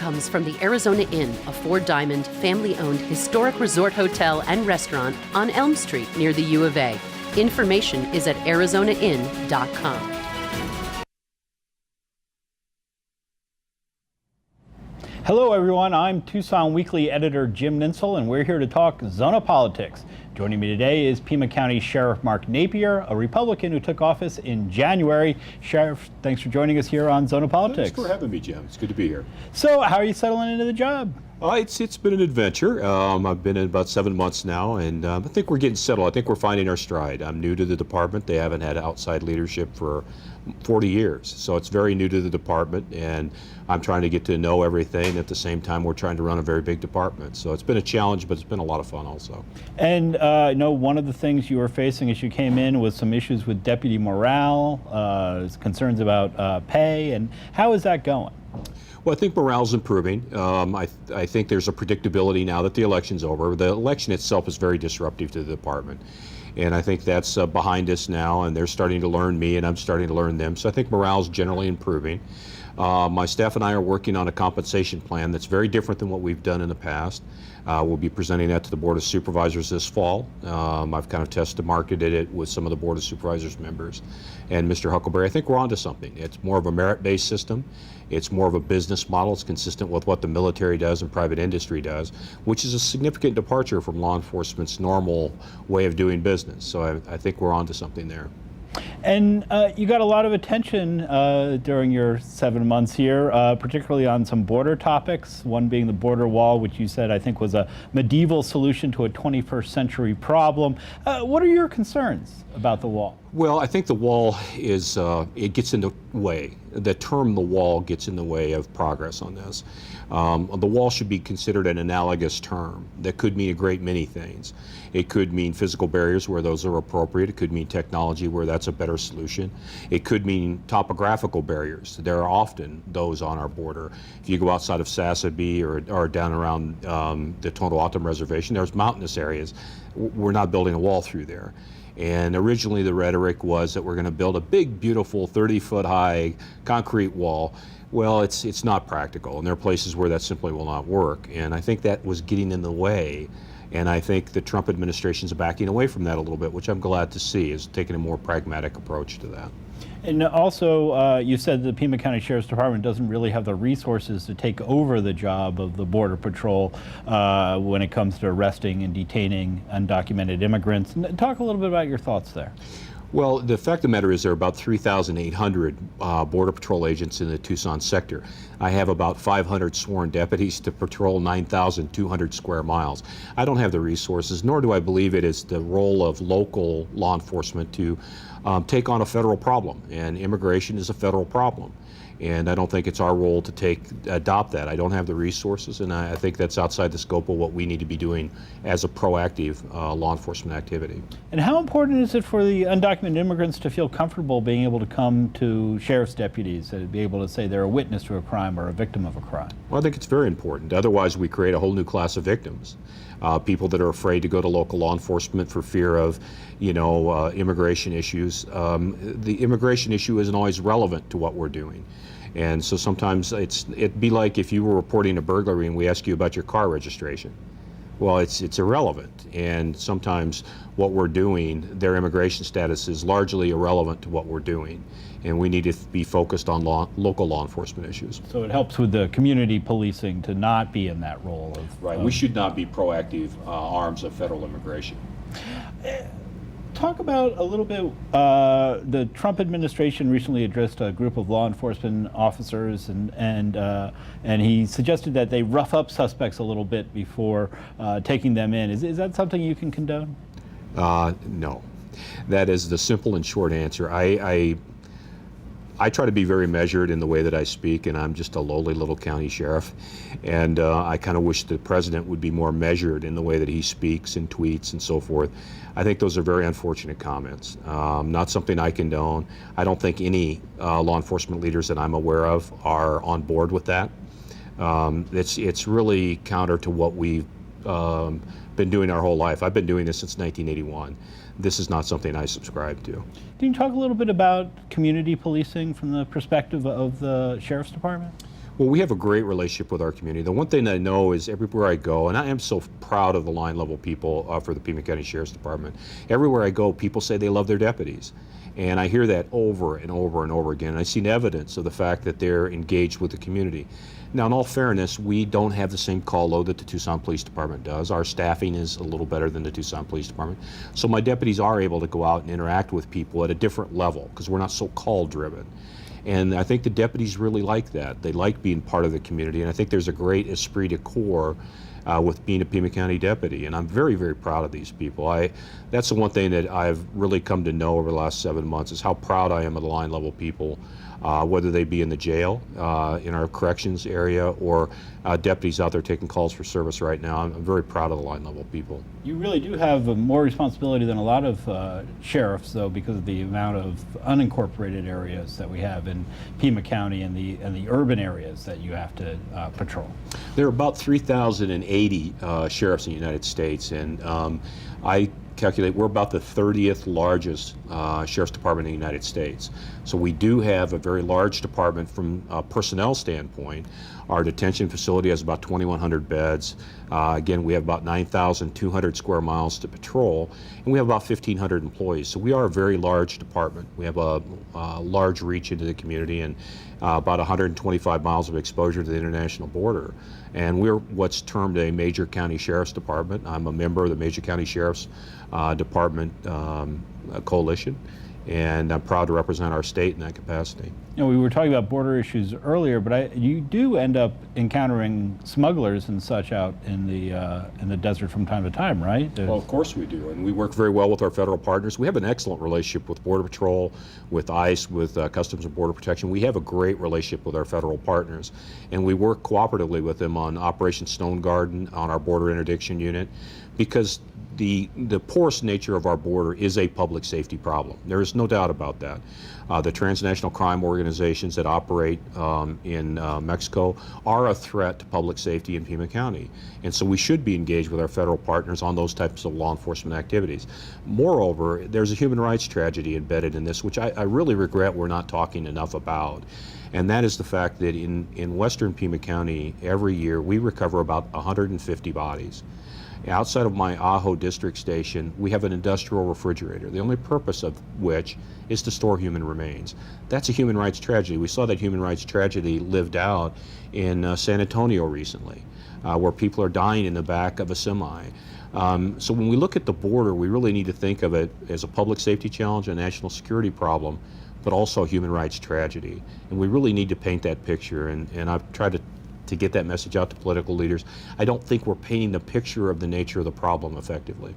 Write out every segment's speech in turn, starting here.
comes from the Arizona Inn, a four-diamond, family-owned historic resort hotel and restaurant on Elm Street near the U of A. Information is at arizonainn.com. Hello everyone, I'm Tucson Weekly editor Jim Ninsel, and we're here to talk ZonaPolitics. Joining me today is Pima County Sheriff Mark Napier, a Republican who took office in January. Sheriff, thanks for joining us here on ZonaPolitics. Thanks for having me, Jim. It's good to be here. So, how are you settling into the job? It's been an adventure. I've been in about 7 months now, and I think we're getting settled. I think we're finding our stride. I'm new to the department. They haven't had outside leadership for 40 years, so it's very new to the department, and I'm trying to get to know everything. At the same time, we're trying to run a very big department. So it's been a challenge, but it's been a lot of fun also. And I know one of the things you were facing as you came in was some issues with deputy morale, concerns about pay, and how is that going? Well, I think morale's improving. I think there's a predictability now that the election's over. The election itself is very disruptive to the department. And I think that's behind us now, and they're starting to learn me, and I'm starting to learn them. So I think morale's generally improving. My staff and I are working on a compensation plan that's very different than what we've done in the past. We'll be presenting that to the Board of Supervisors this fall. I've kind of tested marketed it with some of the Board of Supervisors members. And Mr. Huckleberry, I think we're onto something. It's more of a merit-based system. It's more of a business model. It's consistent with what the military does and private industry does, which is a significant departure from law enforcement's normal way of doing business. So I think we're onto something there. And you got a lot of attention during your 7 months here, particularly on some border topics, one being the border wall, which you said I think was a medieval solution to a 21st century problem. What are your concerns about the wall? Well, I think the wall is, it gets in the way. The term the wall gets in the way of progress on this. The wall should be considered an analogous term that could mean a great many things. It could mean physical barriers where those are appropriate. It could mean technology where that's a better solution. It could mean topographical barriers. There are often those on our border. If you go outside of Sassabee or down around the Tondo Autumn Reservation, there's mountainous areas. We're not building a wall through there. And originally the rhetoric was that we're going to build a big, beautiful 30-foot high concrete wall. Well, it's not practical, and there are places where that simply will not work. And I think that was getting in the way. And I think the Trump administration's backing away from that a little bit, which I'm glad to see, is taking a more pragmatic approach to that. And also, you said the Pima County Sheriff's Department doesn't really have the resources to take over the job of the Border Patrol when it comes to arresting and detaining undocumented immigrants. Talk a little bit about your thoughts there. Well, the fact of the matter is there are about 3,800 Border Patrol agents in the Tucson sector. I have about 500 sworn deputies to patrol 9,200 square miles. I don't have the resources, nor do I believe it is the role of local law enforcement to take on a federal problem, and immigration is a federal problem. And I don't think it's our role to adopt that. I don't have the resources, and I think that's outside the scope of what we need to be doing as a proactive law enforcement activity. And how important is it for the undocumented immigrants to feel comfortable being able to come to sheriff's deputies and be able to say they're a witness to a crime or a victim of a crime? Well, I think it's very important. Otherwise, we create a whole new class of victims. People that are afraid to go to local law enforcement for fear of, immigration issues. The immigration issue isn't always relevant to what we're doing. And so sometimes it'd be like if you were reporting a burglary and we ask you about your car registration. Well, it's irrelevant. And sometimes what we're doing, their immigration status is largely irrelevant to what we're doing. And we need to be focused on local law enforcement issues. So it helps with the community policing to not be in that role of... Right, we should not be proactive arms of federal immigration. Talk about a little bit, the Trump administration recently addressed a group of law enforcement officers, and he suggested that they rough up suspects a little bit before taking them in. Is that something you can condone? No. That is the simple and short answer. I try to be very measured in the way that I speak, and I'm just a lowly little county sheriff. And I kind of wish the president would be more measured in the way that he speaks and tweets and so forth. I think those are very unfortunate comments. Not something I condone. I don't think any law enforcement leaders that I'm aware of are on board with that. It's really counter to what we've been doing our whole life. I've been doing this since 1981. This is not something I subscribe to. Can you talk a little bit about community policing from the perspective of the Sheriff's Department? Well, we have a great relationship with our community. The one thing that I know is everywhere I go, and I am so proud of the line level people for the Pima County Sheriff's Department, everywhere I go, people say they love their deputies. And I hear that over and over and over again. And I've seen evidence of the fact that they're engaged with the community. Now, in all fairness, we don't have the same call load that the Tucson Police Department does. Our staffing is a little better than the Tucson Police Department. So my deputies are able to go out and interact with people at a different level because we're not so call driven. And I think the deputies really like that. They like being part of the community. And I think there's a great esprit de corps with being a Pima County deputy, and I'm very, very proud of these people. That's the one thing that I've really come to know over the last 7 months is how proud I am of the line level people, whether they be in the jail, in our corrections area, or deputies out there taking calls for service right now. I'm very proud of the line level people. You really do have more responsibility than a lot of sheriffs, though, because of the amount of unincorporated areas that we have in Pima County and the urban areas that you have to patrol. There are about 3,080 sheriffs in the United States, and I calculate we're about the 30th largest sheriff's department in the United States. So we do have a very large department from a personnel standpoint. Our detention facility has about 2,100 beds. Again, we have about 9,200 square miles to patrol, and we have about 1,500 employees. So we are a very large department. We have a large reach into the community and about 125 miles of exposure to the international border. And we're what's termed a major county sheriff's department. I'm a member of the Major County Sheriff's Department Coalition, and I'm proud to represent our state in that capacity. You know, we were talking about border issues earlier, but you do end up encountering smugglers and such out in the desert from time to time, right? Well, of course we do, and we work very well with our federal partners. We have an excellent relationship with Border Patrol, with ICE, with Customs and Border Protection. We have a great relationship with our federal partners, and we work cooperatively with them on Operation Stone Garden, on our border interdiction unit, because the porous nature of our border is a public safety problem. There is no doubt about that. The transnational crime organizations that operate in Mexico are a threat to public safety in Pima County. And so we should be engaged with our federal partners on those types of law enforcement activities. Moreover, there's a human rights tragedy embedded in this, which I really regret we're not talking enough about. And that is the fact that in western Pima County, every year we recover about 150 bodies. Outside of my Ajo district station, we have an industrial refrigerator, the only purpose of which is to store human remains. That's a human rights tragedy. We saw that human rights tragedy lived out in San Antonio recently, where people are dying in the back of a semi. So when we look at the border, we really need to think of it as a public safety challenge, a national security problem, but also a human rights tragedy. And we really need to paint that picture, and I've tried to get that message out to political leaders. I don't think we're painting the picture of the nature of the problem effectively.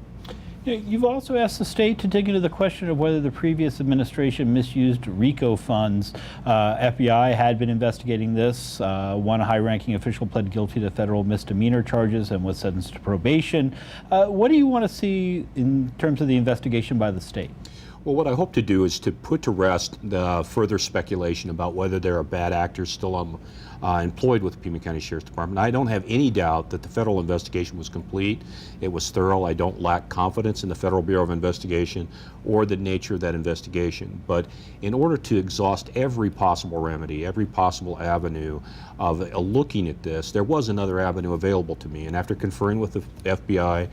You've also asked the state to dig into the question of whether the previous administration misused RICO funds. FBI had been investigating this. One high-ranking official pled guilty to federal misdemeanor charges and was sentenced to probation. What do you want to see in terms of the investigation by the state? Well, what I hope to do is to put to rest the further speculation about whether there are bad actors still employed with the Pima County Sheriff's Department. I don't have any doubt that the federal investigation was complete. It was thorough. I don't lack confidence in the Federal Bureau of Investigation or the nature of that investigation. But in order to exhaust every possible remedy, every possible avenue of looking at this, there was another avenue available to me. And after conferring with the FBI,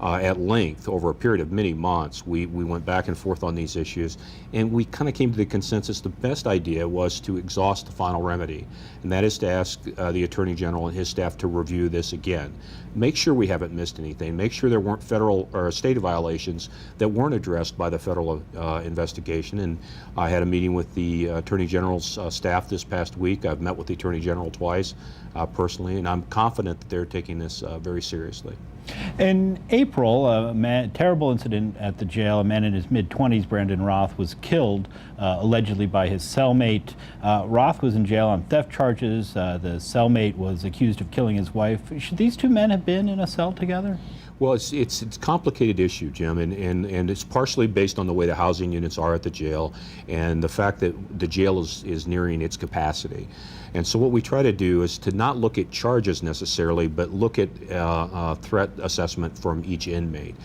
at length over a period of many months, we went back and forth on these issues, and we kind of came to the consensus the best idea was to exhaust the final remedy, and that is to ask the Attorney General and his staff to review this again. Make sure we haven't missed anything. Make sure there weren't federal or state violations that weren't addressed by the federal investigation. And I had a meeting with the Attorney General's staff this past week. I've met with the Attorney General twice personally, and I'm confident that they're taking this very seriously. In April, a terrible incident at the jail. A man in his mid-20s, Brandon Roth, was killed allegedly by his cellmate. Roth was in jail on theft charges. The cellmate was accused of killing his wife. Should these two men have been in a cell together? Well, it's a complicated issue, Jim, and it's partially based on the way the housing units are at the jail and the fact that the jail is nearing its capacity. And so what we try to do is to not look at charges necessarily, but look at threat assessment from each inmate.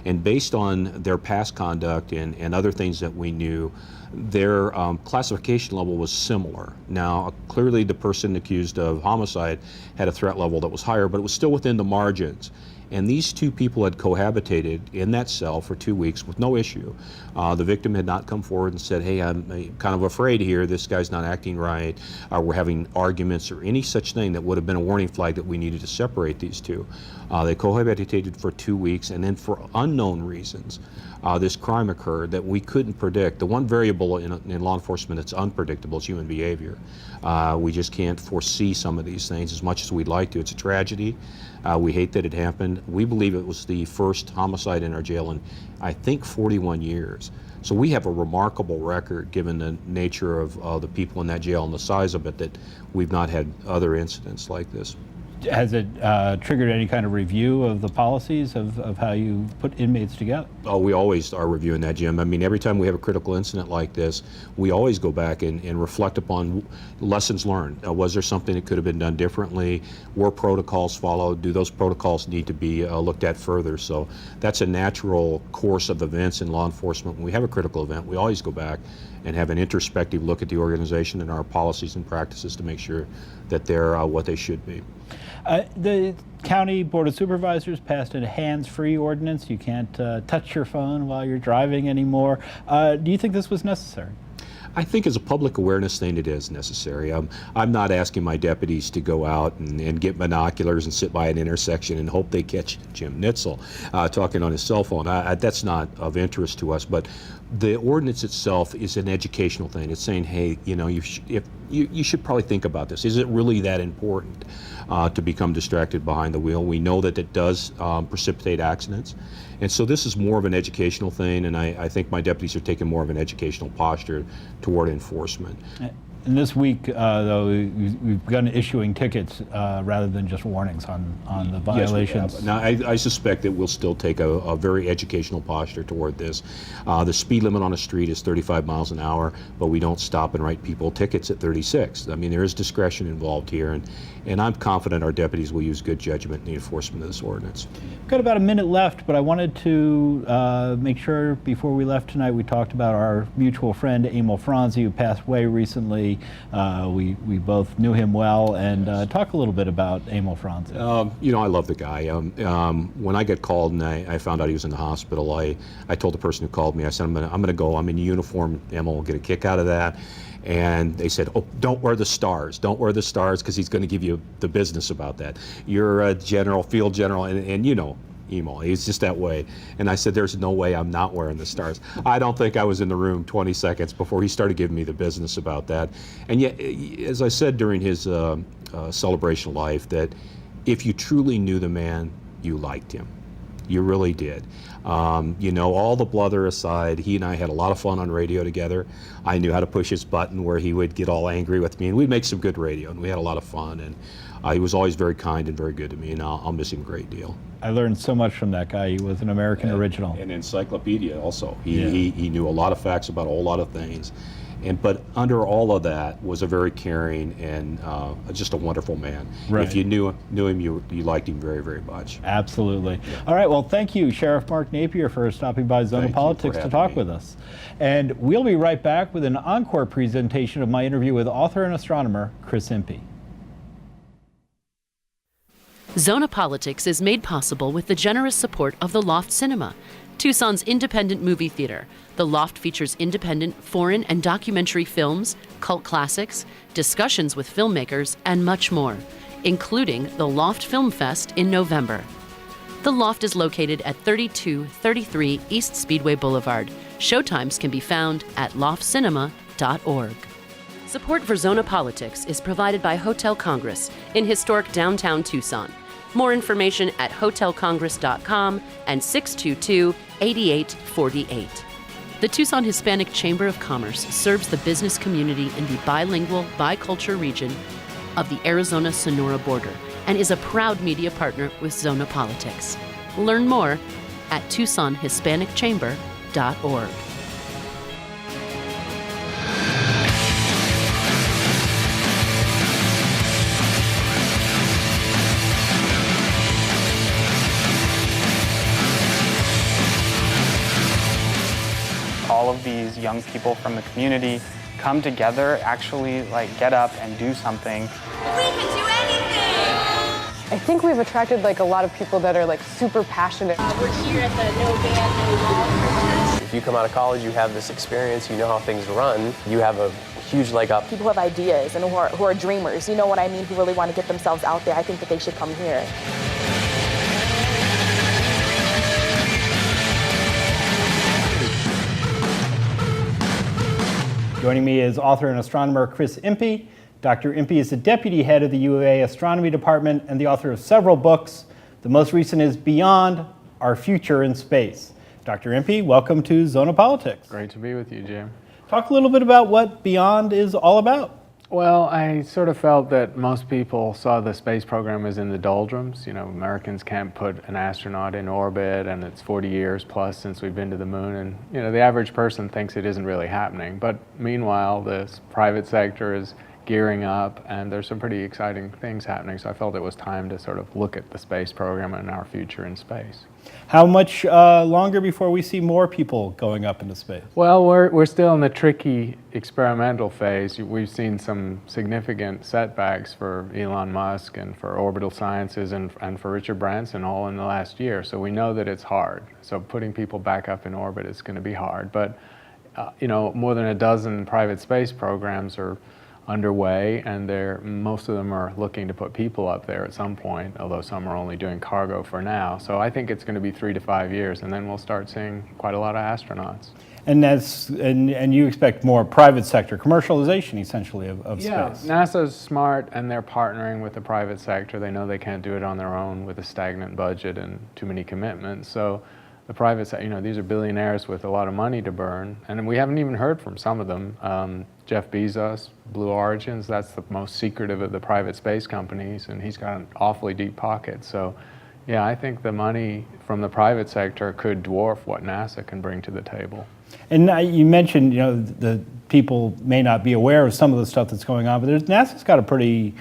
And based on their past conduct and other things that we knew, their classification level was similar. Now, clearly the person accused of homicide had a threat level that was higher, but it was still within the margins. And these two people had cohabitated in that cell for 2 weeks with no issue. The victim had not come forward and said, hey, I'm kind of afraid here, this guy's not acting right, we're having arguments or any such thing that would have been a warning flag that we needed to separate these two. They cohabitated for 2 weeks, and then for unknown reasons, this crime occurred that we couldn't predict. The one variable in law enforcement that's unpredictable is human behavior. We just can't foresee some of these things as much as we'd like to. It's a tragedy. We hate that it happened. We believe it was the first homicide in our jail in, I think, 41 years. So we have a remarkable record, given the nature of the people in that jail and the size of it, that we've not had other incidents like this. Has it triggered any kind of review of the policies of how you put inmates together? Oh, we always are reviewing that, Jim. I mean, every time we have a critical incident like this, we always go back and reflect upon lessons learned. Was there something that could have been done differently? Were protocols followed? Do those protocols need to be looked at further? So that's a natural course of events in law enforcement. When we have a critical event, we always go back and have an introspective look at the organization and our policies and practices to make sure that they're what they should be. The County Board of Supervisors passed a hands-free ordinance. You can't touch your phone while you're driving anymore. Do you think this was necessary? I think as a public awareness thing, it is necessary. I'm not asking my deputies to go out and get binoculars and sit by an intersection and hope they catch Jim Nitzel talking on his cell phone. That's not of interest to us, but the ordinance itself is an educational thing. It's saying, hey, you know, you should probably think about this. Is it really that important to become distracted behind the wheel? We know that it does precipitate accidents. And so this is more of an educational thing, and I think my deputies are taking more of an educational posture toward enforcement. And this week, though, we've begun issuing tickets rather than just warnings on the violations. Yes, we have. Now, I suspect that we'll still take a very educational posture toward this. The speed limit on a street is 35 miles an hour, but we don't stop and write people tickets at 36. I mean, there is discretion involved here, and I'm confident our deputies will use good judgment in the enforcement of this ordinance. We've got about a minute left, but I wanted to make sure before we left tonight we talked about our mutual friend Emil Franzi, who passed away recently. We both knew him well, and talk a little bit about Emil Franzi. You know, I love the guy. When I got called and I found out he was in the hospital, I told the person who called me, I said, I'm gonna go, I'm in uniform, Emil will get a kick out of that. And they said, oh, don't wear the stars. Don't wear the stars, because he's going to give you the business about that. You're a general, field general, and you know Emil, he's just that way. And I said, there's no way I'm not wearing the stars. I don't think I was in the room 20 seconds before he started giving me the business about that. And yet, as I said during his celebration of life, that if you truly knew the man, you liked him. You really did. You know, all the blather aside, he and I had a lot of fun on radio together. I knew how to push his button where he would get all angry with me, and we'd make some good radio, and we had a lot of fun. And he was always very kind and very good to me, and I'll miss him a great deal. I learned so much from that guy. He was an American original. An encyclopedia also. He knew a lot of facts about a whole lot of things. But under all of that was a very caring and just a wonderful man. Right. If you knew him, you liked him very, very much. Absolutely. Yeah. All right, well, thank you, Sheriff Mark Napier, for stopping by ZonaPolitics to talk with us. And we'll be right back with an encore presentation of my interview with author and astronomer Chris Impey. ZonaPolitics is made possible with the generous support of the Loft Cinema, Tucson's independent movie theater. The Loft features independent foreign and documentary films, cult classics, discussions with filmmakers, and much more, including the Loft Film Fest in November. The Loft is located at 3233 East Speedway Boulevard. Showtimes can be found at loftcinema.org. Support for ZonaPolitics is provided by Hotel Congress in historic downtown Tucson. More information at hotelcongress.com and 622-8848. The Tucson Hispanic Chamber of Commerce serves the business community in the bilingual, bicultural region of the Arizona-Sonora border and is a proud media partner with ZonaPolitics. Learn more at TucsonHispanicChamber.org. All of these young people from the community come together, actually get up and do something. We can do anything! I think we've attracted a lot of people that are super passionate. We're here at the No Ban, No Wall protest. If you come out of college, you have this experience, you know how things run, you have a huge leg up. People who have ideas and who are dreamers, you know what I mean, who really want to get themselves out there. I think that they should come here. Joining me is author and astronomer Chris Impey. Dr. Impey is the deputy head of the U of A Astronomy Department and the author of several books. The most recent is Beyond, Our Future in Space. Dr. Impey, welcome to ZonaPolitics. Great to be with you, Jim. Talk a little bit about what Beyond is all about. Well, I sort of felt that most people saw the space program as in the doldrums. You know, Americans can't put an astronaut in orbit, and it's 40 years plus since we've been to the moon, and the average person thinks it isn't really happening. But meanwhile, the private sector is gearing up, and there's some pretty exciting things happening. So I felt it was time to sort of look at the space program and our future in space. How much longer before we see more people going up into space? Well, we're still in the tricky experimental phase. We've seen some significant setbacks for Elon Musk and for Orbital Sciences and for Richard Branson all in the last year. So we know that it's hard. So putting people back up in orbit is going to be hard. But more than a dozen private space programs are underway, and most of them are looking to put people up there at some point, although some are only doing cargo for now. So I think it's going to be 3 to 5 years, and then we'll start seeing quite a lot of astronauts. And you expect more private sector commercialization, essentially, of Yeah, space. NASA's smart, and they're partnering with the private sector. They know they can't do it on their own with a stagnant budget and too many commitments. So the private sector, these are billionaires with a lot of money to burn, and we haven't even heard from some of them. Jeff Bezos, Blue Origins, that's the most secretive of the private space companies, and he's got an awfully deep pocket. So yeah, I think the money from the private sector could dwarf what NASA can bring to the table. And you mentioned, the people may not be aware of some of the stuff that's going on, but NASA's got a pretty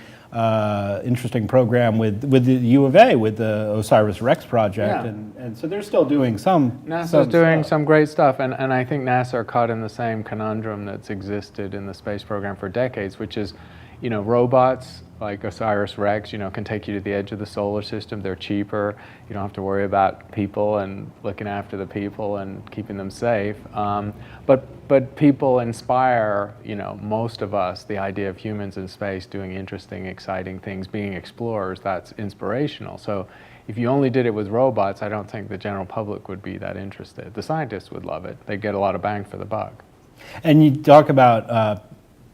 interesting program with the U of A, with the OSIRIS-REx project, Yeah. and so they're still doing some. NASA's doing stuff. some great stuff, and I think NASA are caught in the same conundrum that's existed in the space program for decades, which is, robots like OSIRIS-REx, can take you to the edge of the solar system. They're cheaper. You don't have to worry about people and looking after the people and keeping them safe. But people inspire, most of us, the idea of humans in space doing interesting, exciting things, being explorers. That's inspirational. So if you only did it with robots, I don't think the general public would be that interested. The scientists would love it. They'd get a lot of bang for the buck. And you talk about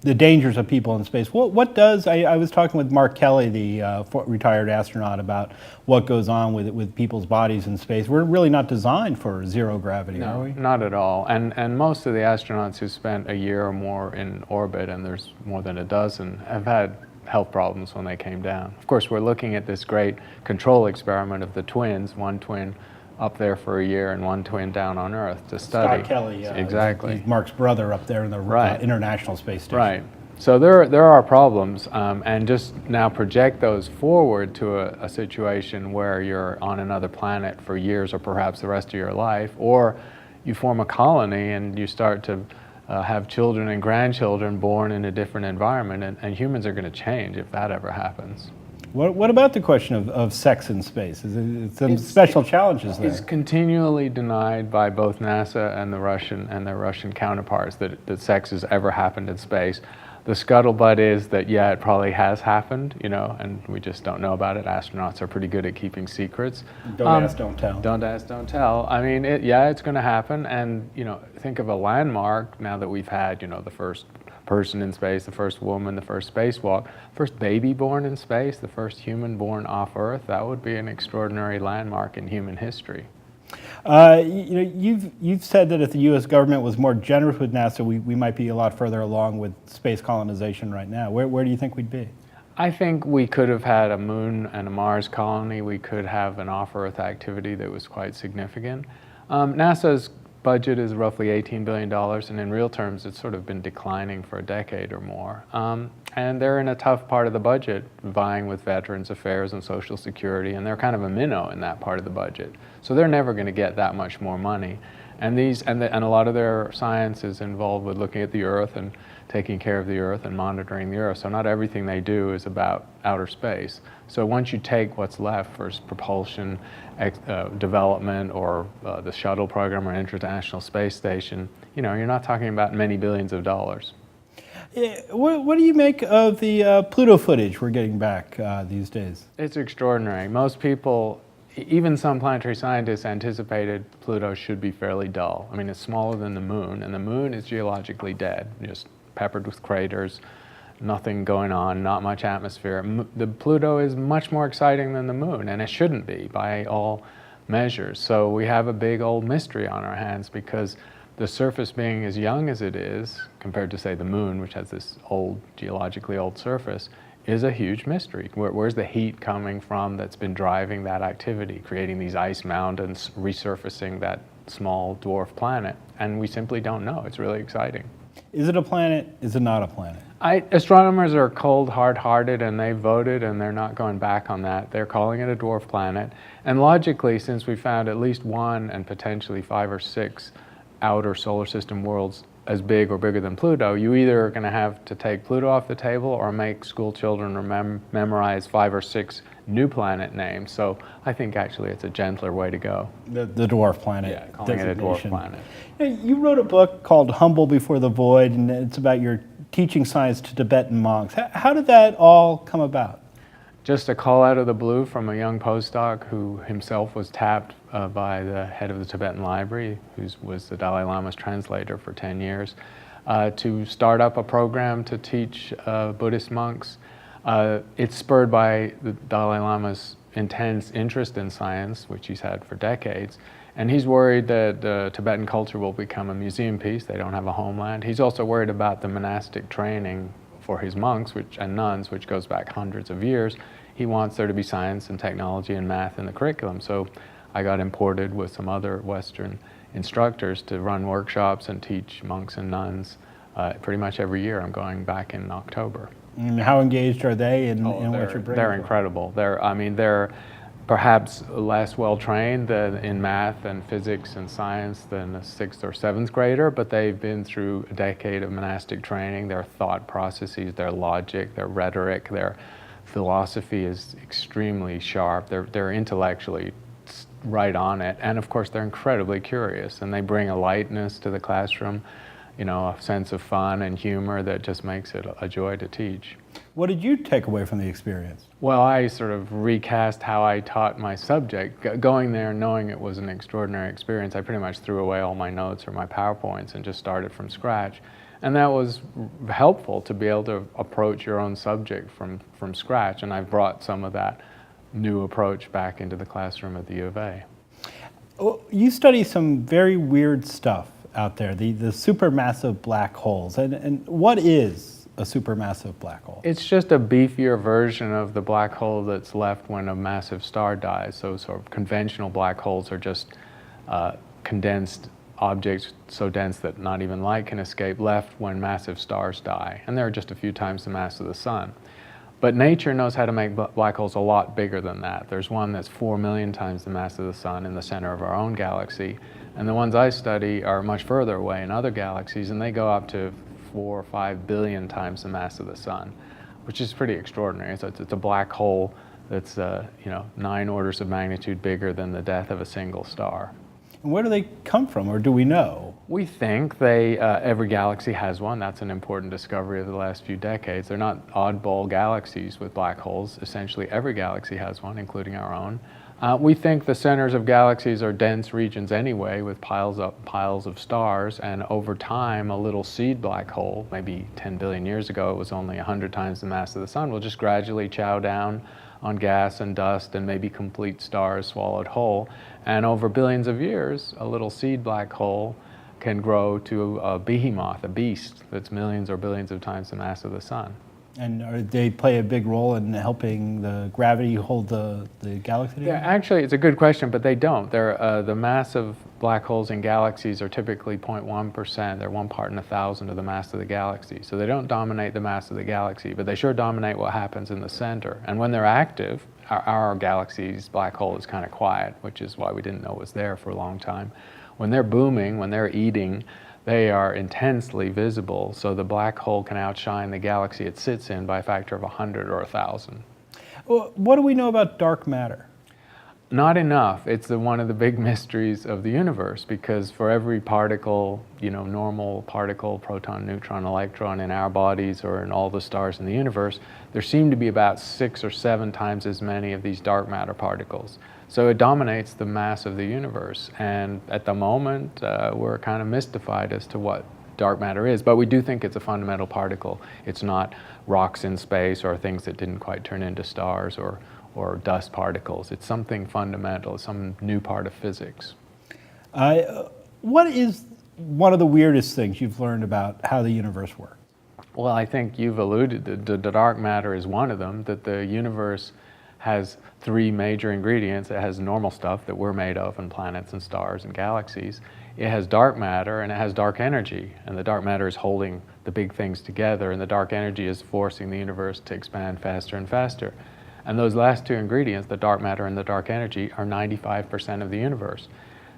the dangers of people in space. What does, I was talking with Mark Kelly, the retired astronaut, about what goes on with people's bodies in space. We're really not designed for zero gravity, are we? Not at all. And most of the astronauts who spent a year or more in orbit, and there's more than a dozen, have had health problems when they came down. Of course, we're looking at this great control experiment of the twins, one twin up there for a year and one twin down on Earth to study. Scott Kelly, exactly. He's Mark's brother up there in the International Space Station. Right. So there are problems, and just now project those forward to a situation where you're on another planet for years or perhaps the rest of your life, or you form a colony and you start to have children and grandchildren born in a different environment, and humans are going to change if that ever happens. What about the question of sex in space? Is some special challenges there? It's continually denied by both NASA and their Russian counterparts that sex has ever happened in space. The scuttlebutt is that, yeah, it probably has happened, and we just don't know about it. Astronauts are pretty good at keeping secrets. Don't ask, don't tell. Don't ask, don't tell. I mean, it's going to happen, and, think of a landmark now that we've had, the first person in space, the first woman, the first spacewalk, first baby born in space, the first human born off Earth. That would be an extraordinary landmark in human history. You've said that if the U.S. government was more generous with NASA, we might be a lot further along with space colonization right now. Where do you think we'd be? I think we could have had a moon and a Mars colony. We could have an off-Earth activity that was quite significant. NASA's budget is roughly $18 billion, and in real terms, it's sort of been declining for a decade or more. And they're in a tough part of the budget, vying with Veterans Affairs and Social Security, and they're kind of a minnow in that part of the budget. So they're never going to get that much more money. And a lot of their science is involved with looking at the Earth and taking care of the Earth and monitoring the Earth. So not everything they do is about outer space. So once you take what's left for propulsion, development, or the shuttle program or International Space Station, you're not talking about many billions of dollars. What do you make of the Pluto footage we're getting back these days? It's extraordinary. Most people, even some planetary scientists, anticipated Pluto should be fairly dull. I mean, it's smaller than the Moon, and the Moon is geologically dead, just peppered with craters, nothing going on, not much atmosphere. The Pluto is much more exciting than the Moon, and it shouldn't be by all measures. So we have a big old mystery on our hands, because the surface being as young as it is, compared to, say, the Moon, which has this old, geologically old surface, is a huge mystery. Where's the heat coming from that's been driving that activity, creating these ice mountains, resurfacing that small dwarf planet? And we simply don't know. It's really exciting. Is it a planet? Is it not a planet? Astronomers are cold, hard-hearted, and they voted, and they're not going back on that. They're calling it a dwarf planet. And logically, since we found at least one and potentially 5 or 6 outer solar system worlds as big or bigger than Pluto, you either are going to have to take Pluto off the table or make school children memorize 5 or 6 new planet names. So I think actually it's a gentler way to go. The dwarf planet. Yeah, calling it a dwarf planet. You wrote a book called Humble Before the Void, and it's about your teaching science to Tibetan monks. How did that all come about? Just a call out of the blue from a young postdoc who himself was tapped by the head of the Tibetan Library, who was the Dalai Lama's translator for 10 years, to start up a program to teach Buddhist monks. It's spurred by the Dalai Lama's intense interest in science, which he's had for decades. And he's worried that Tibetan culture will become a museum piece. They don't have a homeland. He's also worried about the monastic training for his monks and nuns, which goes back hundreds of years. He wants there to be science and technology and math in the curriculum. So I got imported with some other Western instructors to run workshops and teach monks and nuns pretty much every year. I'm going back in October. And how engaged are they in what you're bringing? They're incredible. They're perhaps less well-trained in math and physics and science than a 6th or 7th grader, but they've been through a decade of monastic training. Their thought processes, their logic, their rhetoric, their philosophy is extremely sharp. They're intellectually right on it, and of course they're incredibly curious, and they bring a lightness to the classroom, a sense of fun and humor that just makes it a joy to teach. What did you take away from the experience? Well, I sort of recast how I taught my subject. Going there knowing it was an extraordinary experience, I pretty much threw away all my notes or my PowerPoints and just started from scratch. And that was helpful to be able to approach your own subject from scratch, and I've brought some of that new approach back into the classroom at the U of A. You study some very weird stuff out there, the supermassive black holes. And what is a supermassive black hole? It's just a beefier version of the black hole that's left when a massive star dies. So sort of conventional black holes are just condensed objects so dense that not even light can escape, left when massive stars die. And they're just a few times the mass of the sun. But nature knows how to make black holes a lot bigger than that. There's one that's 4 million times the mass of the sun in the center of our own galaxy. And the ones I study are much further away in other galaxies, and they go up to 4 or 5 billion times the mass of the sun, which is pretty extraordinary. It's a black hole that's 9 orders of magnitude bigger than the death of a single star. And where do they come from, or do we know? We think every galaxy has one. That's an important discovery of the last few decades. They're not oddball galaxies with black holes. Essentially, every galaxy has one, including our own. We think the centers of galaxies are dense regions anyway, with piles of stars, and over time, a little seed black hole, maybe 10 billion years ago, it was only 100 times the mass of the sun, will just gradually chow down on gas and dust and maybe complete stars swallowed whole. And over billions of years, a little seed black hole can grow to a behemoth, a beast that's millions or billions of times the mass of the sun. And they play a big role in helping the gravity hold the galaxy together? Yeah, actually, it's a good question, but they don't. They're, the mass of black holes in galaxies are typically 0.1%. They're 1 part in 1,000 of the mass of the galaxy. So they don't dominate the mass of the galaxy, but they sure dominate what happens in the center. And when they're active, our galaxy's black hole is kind of quiet, which is why we didn't know it was there for a long time. When they're booming, when they're eating, they are intensely visible, so the black hole can outshine the galaxy it sits in by a factor of 100 or 1,000. Well, what do we know about dark matter? Not enough. It's one of the big mysteries of the universe, because for every particle, normal particle, proton, neutron, electron in our bodies or in all the stars in the universe, there seem to be about 6 or 7 times as many of these dark matter particles. So it dominates the mass of the universe, and at the moment we're kind of mystified as to what dark matter is, but we do think it's a fundamental particle. It's not rocks in space or things that didn't quite turn into stars or dust particles. It's something fundamental, some new part of physics. What is one of the weirdest things you've learned about how the universe works? Well, I think you've alluded to the dark matter is one of them, that the universe has 3 major ingredients. It has normal stuff that we're made of, and planets and stars and galaxies. It has dark matter, and it has dark energy. And the dark matter is holding the big things together, and the dark energy is forcing the universe to expand faster and faster. And those last 2 ingredients, the dark matter and the dark energy, are 95% of the universe.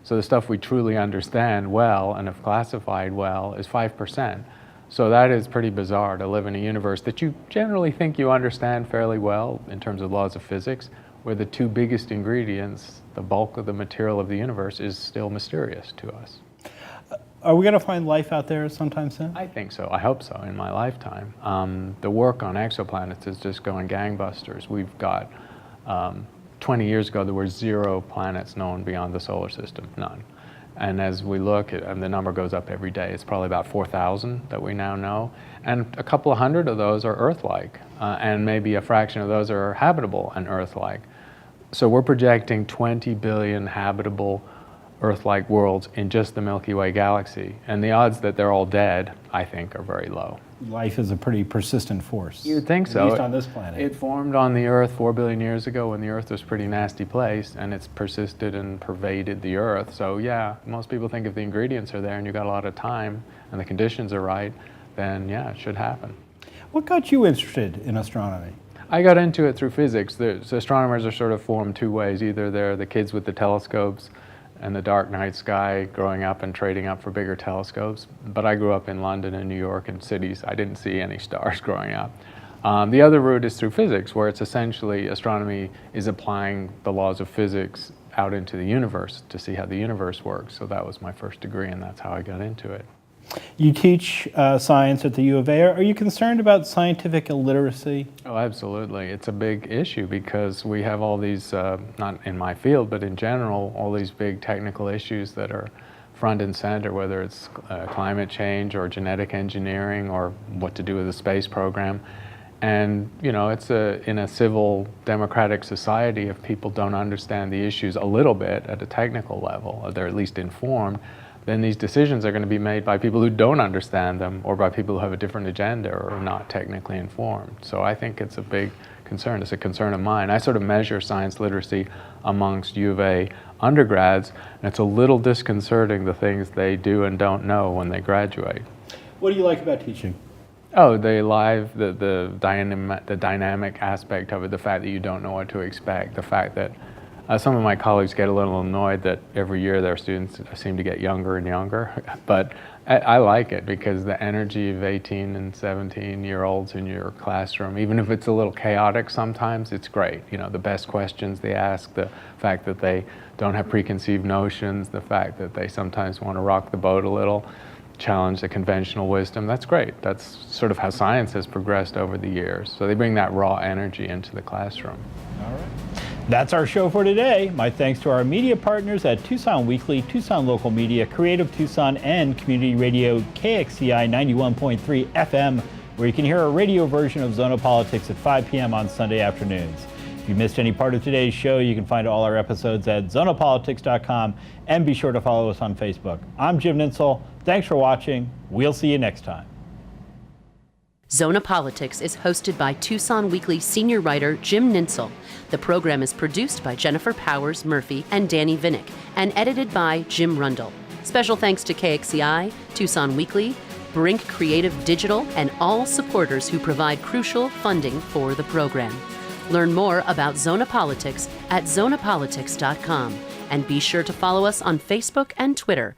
So the stuff we truly understand well and have classified well is 5%. So that is pretty bizarre, to live in a universe that you generally think you understand fairly well in terms of laws of physics, where the 2 biggest ingredients, the bulk of the material of the universe, is still mysterious to us. Are we going to find life out there sometime soon? I think so. I hope so, in my lifetime. The work on exoplanets is just going gangbusters. We've got, 20 years ago, there were 0 planets known beyond the solar system, none. And as we look, and the number goes up every day, it's probably about 4,000 that we now know. And a couple of hundred of those are Earth-like, and maybe a fraction of those are habitable and Earth-like. So we're projecting 20 billion habitable Earth-like worlds in just the Milky Way galaxy. And the odds that they're all dead, I think, are very low. Life is a pretty persistent force. You'd think so. At least on this planet. It formed on the Earth 4 billion years ago when the Earth was a pretty nasty place, and it's persisted and pervaded the Earth. So yeah, most people think if the ingredients are there and you've got a lot of time and the conditions are right, then yeah, it should happen. What got you interested in astronomy? I got into it through physics. So astronomers are sort of formed 2 ways. Either they're the kids with the telescopes and the dark night sky, growing up and trading up for bigger telescopes. But I grew up in London and New York and cities. I didn't see any stars growing up. The other route is through physics, where it's essentially astronomy is applying the laws of physics out into the universe to see how the universe works. So that was my first degree, and that's how I got into it. You teach science at the U of A. Are you concerned about scientific illiteracy? Oh, absolutely. It's a big issue because we have all these, not in my field, but in general, all these big technical issues that are front and center, whether it's climate change or genetic engineering or what to do with the space program. And, it's in a civil democratic society, if people don't understand the issues a little bit at a technical level, or they're at least informed, then these decisions are going to be made by people who don't understand them or by people who have a different agenda or are not technically informed. So I think it's a big concern. It's a concern of mine. I sort of measure science literacy amongst U of A undergrads, and it's a little disconcerting the things they do and don't know when they graduate. What do you like about teaching? Oh, the dynamic aspect of it, the fact that you don't know what to expect, the fact that some of my colleagues get a little annoyed that every year their students seem to get younger and younger, but I like it because the energy of 18 and 17-year-olds in your classroom, even if it's a little chaotic sometimes, it's great. The best questions they ask, the fact that they don't have preconceived notions, the fact that they sometimes want to rock the boat a little, challenge the conventional wisdom, that's great. That's sort of how science has progressed over the years. So they bring that raw energy into the classroom. All right. That's our show for today. My thanks to our media partners at Tucson Weekly, Tucson Local Media, Creative Tucson, and Community Radio KXCI 91.3 FM, where you can hear a radio version of ZonaPolitics at 5 p.m. on Sunday afternoons. If you missed any part of today's show, you can find all our episodes at ZonaPolitics.com, and be sure to follow us on Facebook. I'm Jim Ninsel. Thanks for watching. We'll see you next time. ZonaPolitics is hosted by Tucson Weekly senior writer Jim Ninsel. The program is produced by Jennifer Powers Murphy and Danny Vinnick and edited by Jim Rundle. Special thanks to KXCI, Tucson Weekly, Brink Creative Digital, and all supporters who provide crucial funding for the program. Learn more about ZonaPolitics at zonapolitics.com and be sure to follow us on Facebook and Twitter